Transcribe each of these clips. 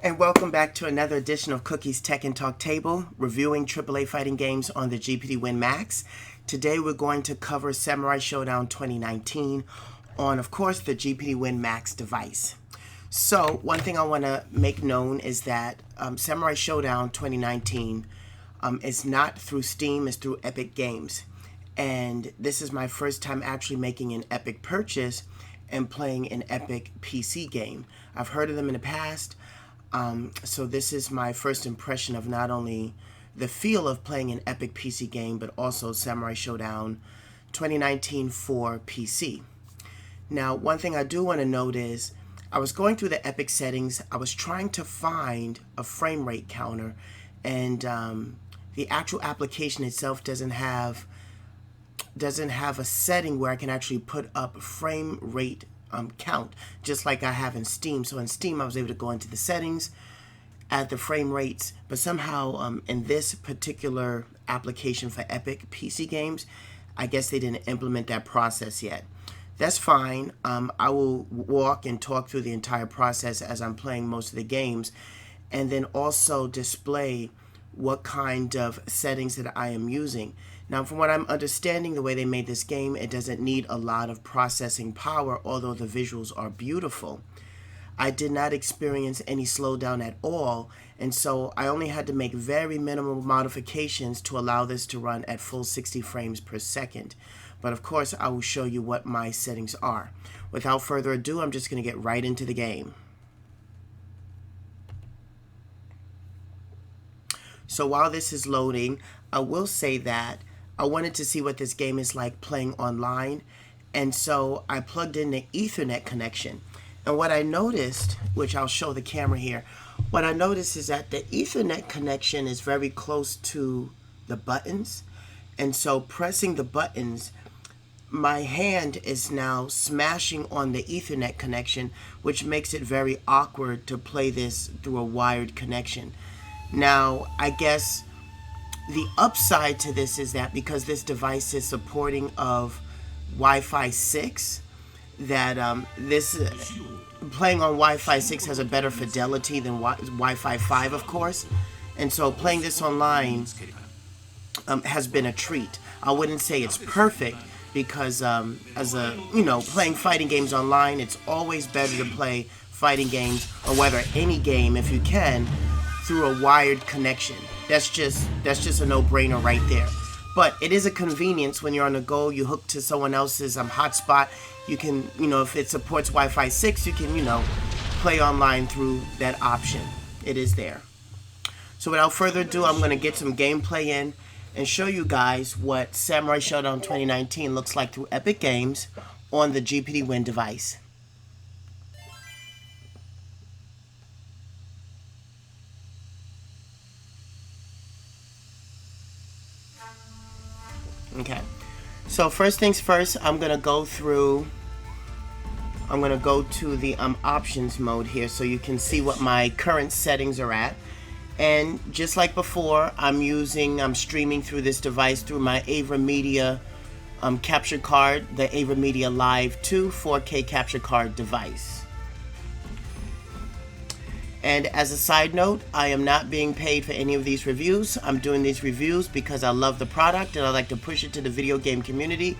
And welcome back to another edition of Cookie's Tech and Talk Table, reviewing AAA fighting games on the GPD Win Max. Today we're going to cover Samurai Shodown 2019 on, of course, the GPD Win Max device. So, one thing I want to make known is that Samurai Shodown 2019 is not through Steam, it's through Epic Games. And this is my first time actually making an Epic purchase and playing an Epic PC game. I've heard of them in the past. So this is my first impression of not only the feel of playing an Epic PC game, but also Samurai Shodown 2019 for PC. Now, one thing I do want to note is, I was going through the Epic settings, I was trying to find a frame rate counter, and the actual application itself doesn't have a setting where I can actually put up frame rate count, just like I have in Steam. So in Steam I was able to go into the settings, add the frame rates, but somehow in this particular application for Epic PC games, I guess they didn't implement that process yet. That's fine. I will walk and talk through the entire process as I'm playing most of the games, and then also display what kind of settings that I am using. Now, from what I'm understanding, the way they made this game, it doesn't need a lot of processing power, although the visuals are beautiful. I did not experience any slowdown at all, and so I only had to make very minimal modifications to allow this to run at full 60 frames per second. But of course, I will show you what my settings are. Without further ado, I'm just going to get right into the game. So while this is loading, I will say that I wanted to see what this game is like playing online, and so I plugged in the Ethernet connection. And what I noticed, which I'll show the camera here, what I noticed is that the Ethernet connection is very close to the buttons, and so pressing the buttons, my hand is now smashing on the Ethernet connection, which makes it very awkward to play this through a wired connection. Now, I guess the upside to this is that because this device is supporting of Wi-Fi 6, that playing on Wi-Fi 6 has a better fidelity than Wi-Fi 5, of course. And so playing this online has been a treat. I wouldn't say it's perfect because playing fighting games online, it's always better to play fighting games, or whether any game, if you can, through a wired connection. That's just a no-brainer right there. But it is a convenience when you're on the go. You hook to someone else's hotspot. You can, if it supports Wi-Fi 6, you can, play online through that option. It is there. So without further ado, I'm going to get some gameplay in and show you guys what Samurai Shodown 2019 looks like through Epic Games on the GPD Win device. Okay, so first things first, I'm gonna go to the options mode here so you can see what my current settings are at. And just like before, I'm streaming through this device through my AverMedia capture card, the AverMedia Live 2 4K capture card device. And as a side note, I am not being paid for any of these reviews. I'm doing these reviews because I love the product and I like to push it to the video game community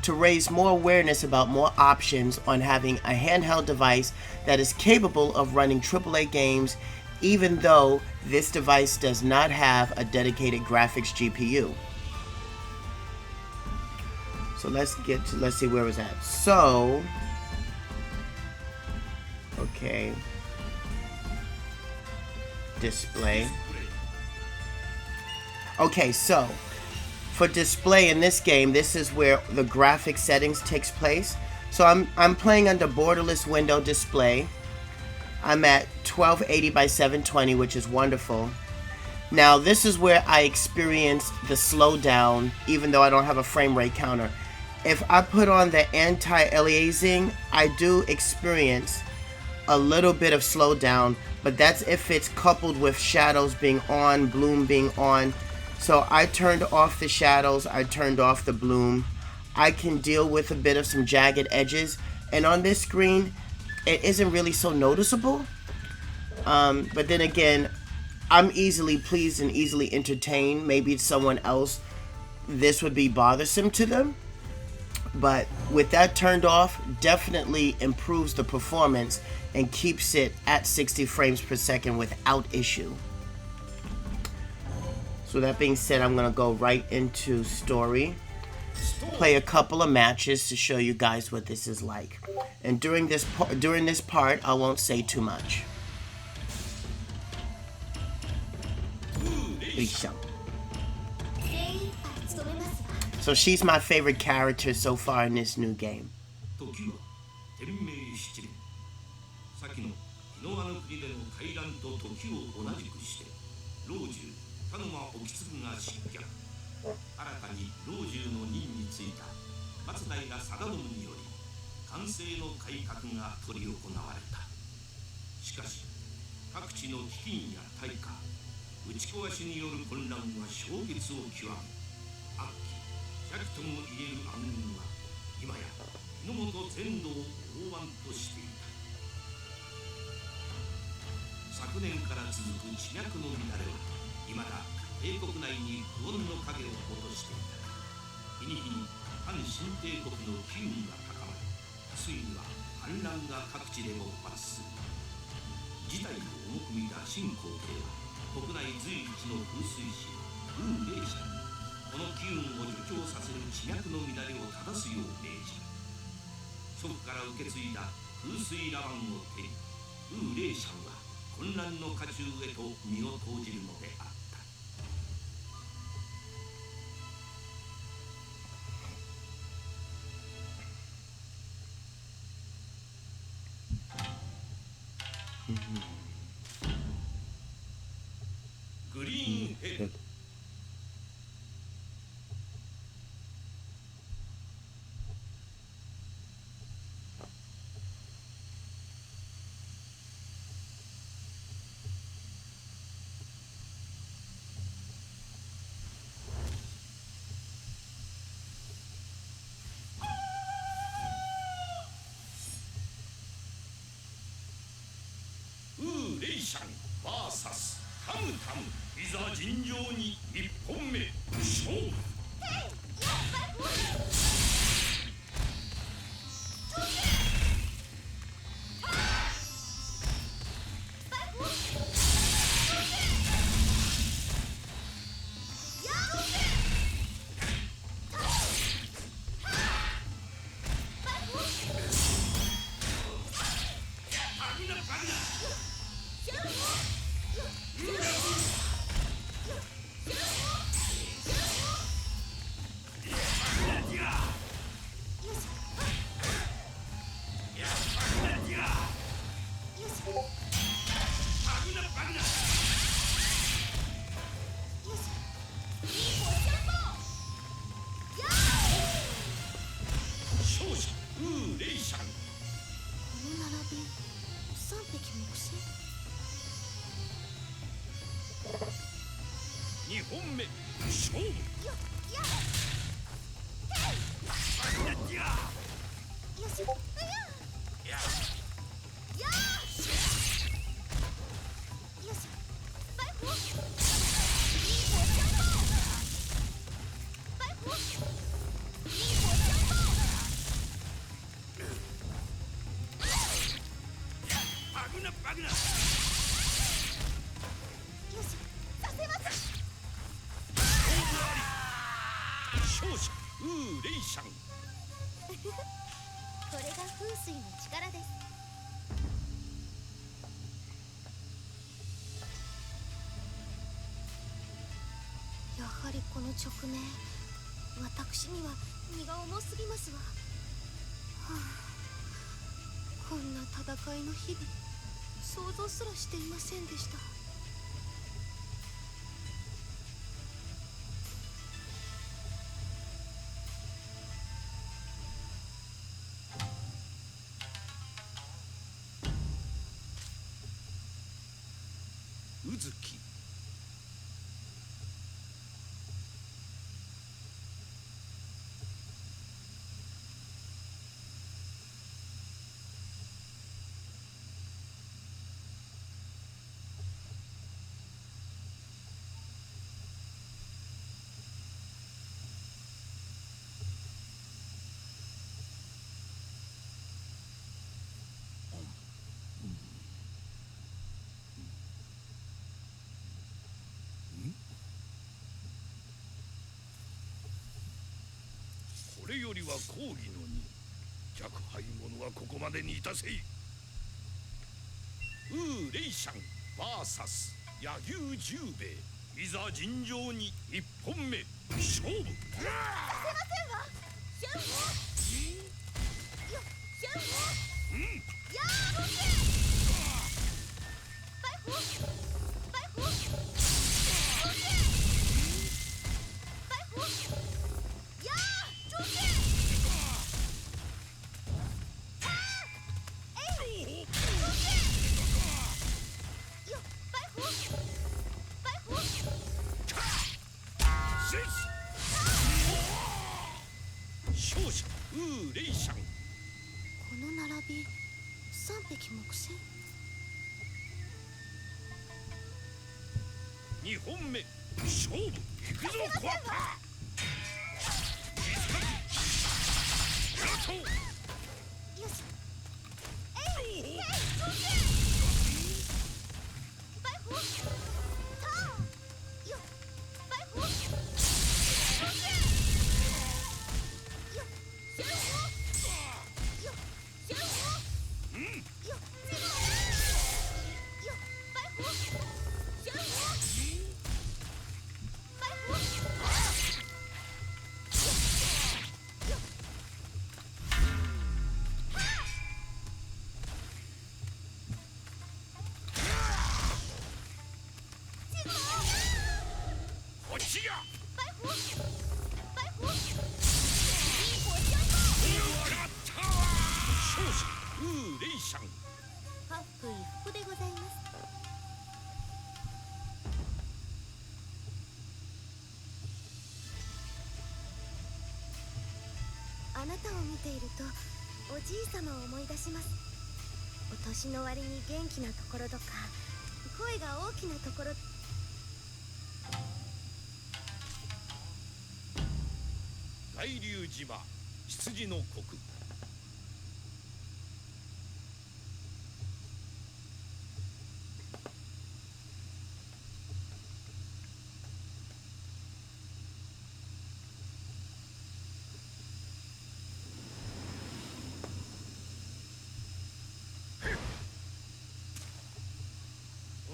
to raise more awareness about more options on having a handheld device that is capable of running AAA games, even though this device does not have a dedicated graphics GPU. So let's see where was that. So, okay. Display. Okay, so for display in this game, this is where the graphic settings takes place. So I'm playing under borderless window display. I'm at 1280 by 720, which is wonderful. Now this is where I experienced the slowdown, even though I don't have a frame rate counter. If I put on the anti-aliasing, I do experience a little bit of slowdown, but that's if it's coupled with shadows being on, bloom being on. So I turned off the shadows, I turned off the bloom. I can deal with a bit of some jagged edges, and on this screen it isn't really so noticeable. But then again, I'm easily pleased and easily entertained. Maybe it's someone else, this would be bothersome to them. But with that turned off, definitely improves the performance and keeps it at 60 frames per second without issue. So that being said, I'm going to go right into story. Play a couple of matches to show you guys what this is like. And during this part, I won't say too much. So she's my favorite character so far in this new game. Green head. VS カムタム、いざ尋常に1本目勝負。2本目勝負。勝者ウーレイシャン。これが風水の力です。やはりこの直面、私には荷が重すぎますわ。はあ、こんな戦いの日々、想像すらしていませんでした。うずき。よりは抗議のに。若輩者はここまでにいたせい。レイシャン VS 柳生十兵衛、いざ尋常に一本目勝負。せませんわ。シェンホよシェンホやーほけバイホバイホほけバイホやーちょけあーえいちょけよバイホバイホシェイ勝者レイシャン。この並び三匹木星。2本目勝負。いくぞコアッパー。よしえいえいちょけバイホターよバイホちょけよシェンホよシェンホよチモよバイホシェンホバイホよよチモこっちや。バイホバイホいい子ちゃんとやったわ。勝者レイシャン。ハップ一服でございます。あなたを見ているとおじいさまを思い出します。お年の割に元気なところとか声が大きなところ。大龍島羊の国。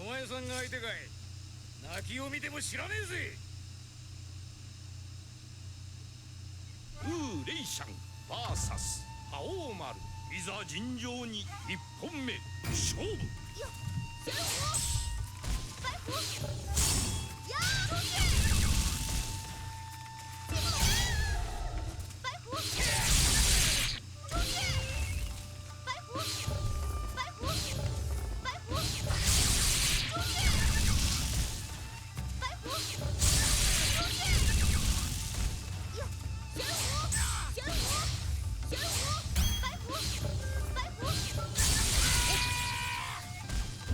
お前さんが相手かい。泣きを見ても知らねえぜ。レイシャン VS 覇王丸、いざ尋常に一本目勝負。よシェンホバイホやーほけチモバイホちょけバイホバイホバイホちょけバイホちょけよシェンホシェンホシェンホバイホバイホ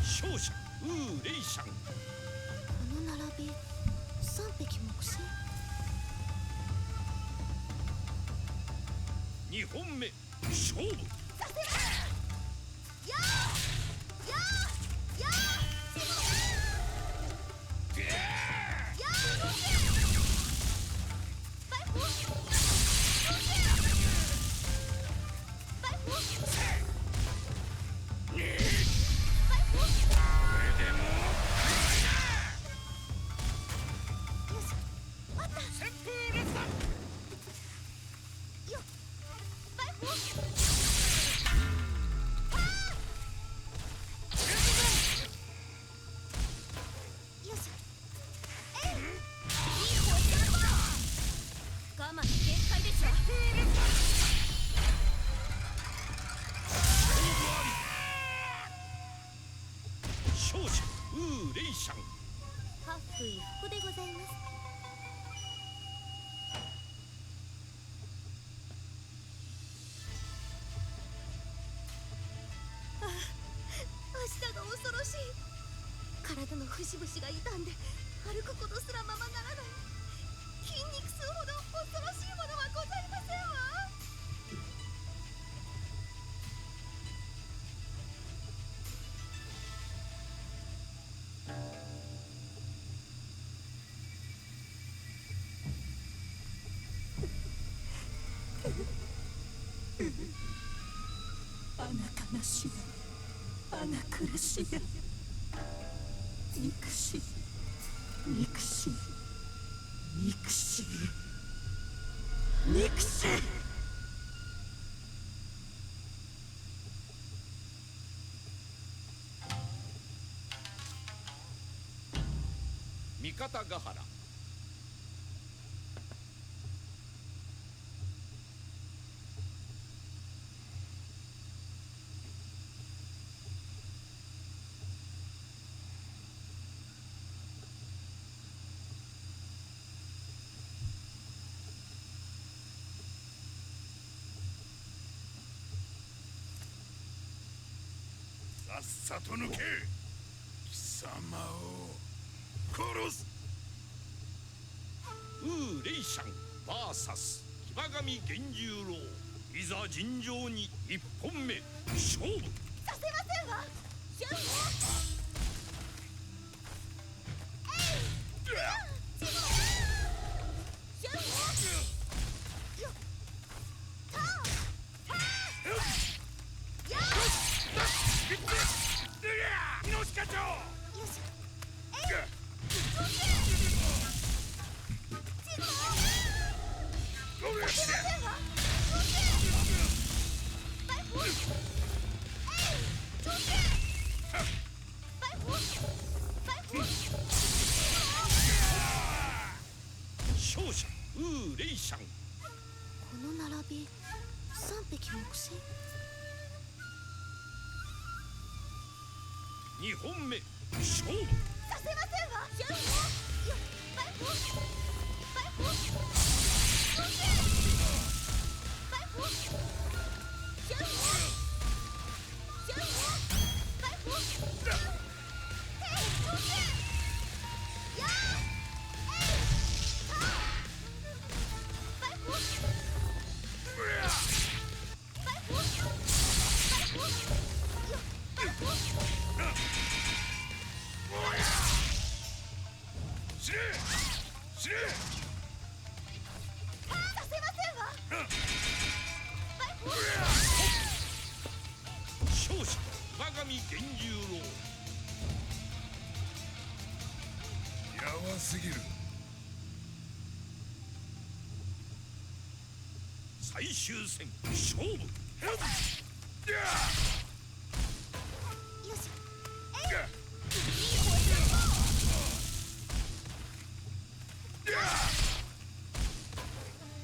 勝者レイシャン。この並び三匹木星。2本目勝負。させますやーやーやーチモやーロケバイホロケバイホバイホよしあった旋風列だ。よバイホよしえいいい子ちゃんと我慢限界ですわ。勝者レイシャン。ハップ一服でございます。ああ、明日が恐ろしい。体の節々が痛んで歩くことすらままならない。筋肉痛ほど恐ろしいものはございませんわ。悲しい苦しい憎しい憎しい憎しい憎しい。三方ヶ原さっさと抜け。貴様を殺す。レイシャン VS 騎馬神源十郎、いざ尋常に一本目勝負。させませんわ。シュン勝者レイシャン。この並び3匹木星。2本目勝負。させませんわ。シュンよバイフォーバイフォーバイフォーシュンシュンバイフォーヘイコケやーえいターバイフォーバイフォーバイフォーよバイフォー死ね死ね。させませんわ。バイフォー勝者馬神源十郎。やばすぎる。最終戦勝負。よしえいいい火箭砲。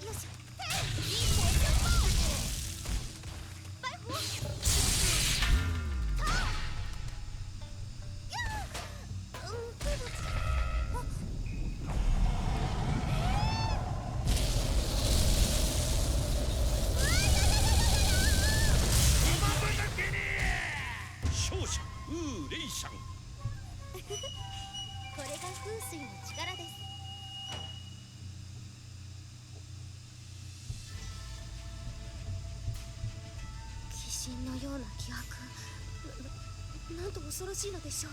よしへいいい火箭砲。バイフォーターやーけど勝者レイシャン。これが風水の力です。鬼神のような気迫。なんと恐ろしいのでしょう。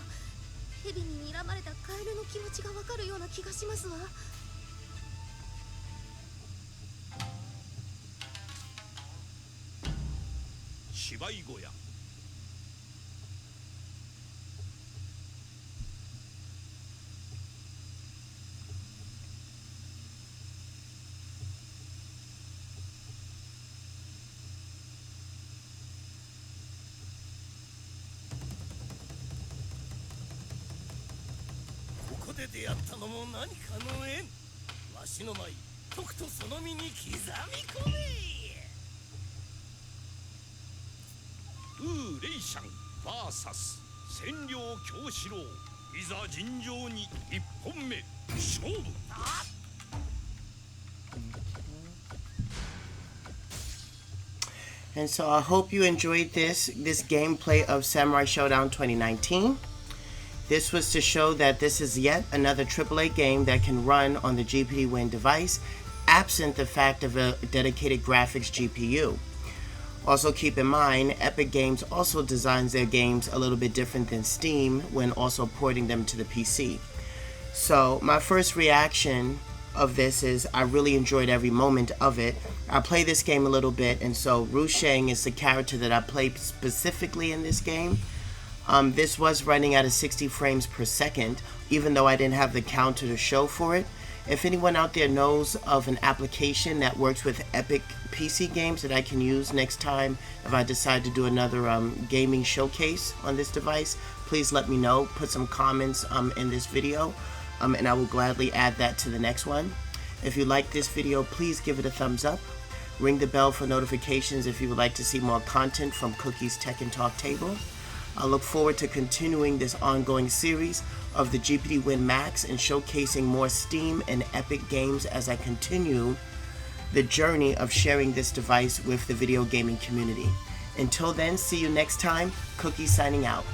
蛇に睨まれたカエルの気持ちがわかるような気がしますわ。芝居小屋。ここで出会ったのも何かの縁。わしの舞とくとその身に刻み込め。レイシャン VS 千両京四郎、いざ尋常に一本目勝負。And so I hope you enjoyed this gameplay of Samurai Shodown 2019. This was to show that this is yet another AAA game that can run on the GPD Win device, absent the fact of a dedicated graphics GPU. Also keep in mind, Epic Games also designs their games a little bit different than Steam when also porting them to the PC. So my first reaction of this is I really enjoyed every moment of it. I play this game a little bit, and so Rusheng is the character that I played specifically in this game. This was running at a 60 frames per second, even though I didn't have the counter to show for it. If anyone out there knows of an application that works with Epic PC games that I can use next time if I decide to do another gaming showcase on this device, please let me know. Put some comments in this video, and I will gladly add that to the next one. If you like this video, please give it a thumbs up. Ring the bell for notifications if you would like to see more content from Cookie's Tech and Talk table. I look forward to continuing this ongoing series of the GPD Win Max and showcasing more Steam and Epic games as I continue the journey of sharing this device with the video gaming community. Until then, see you next time. Cookie signing out.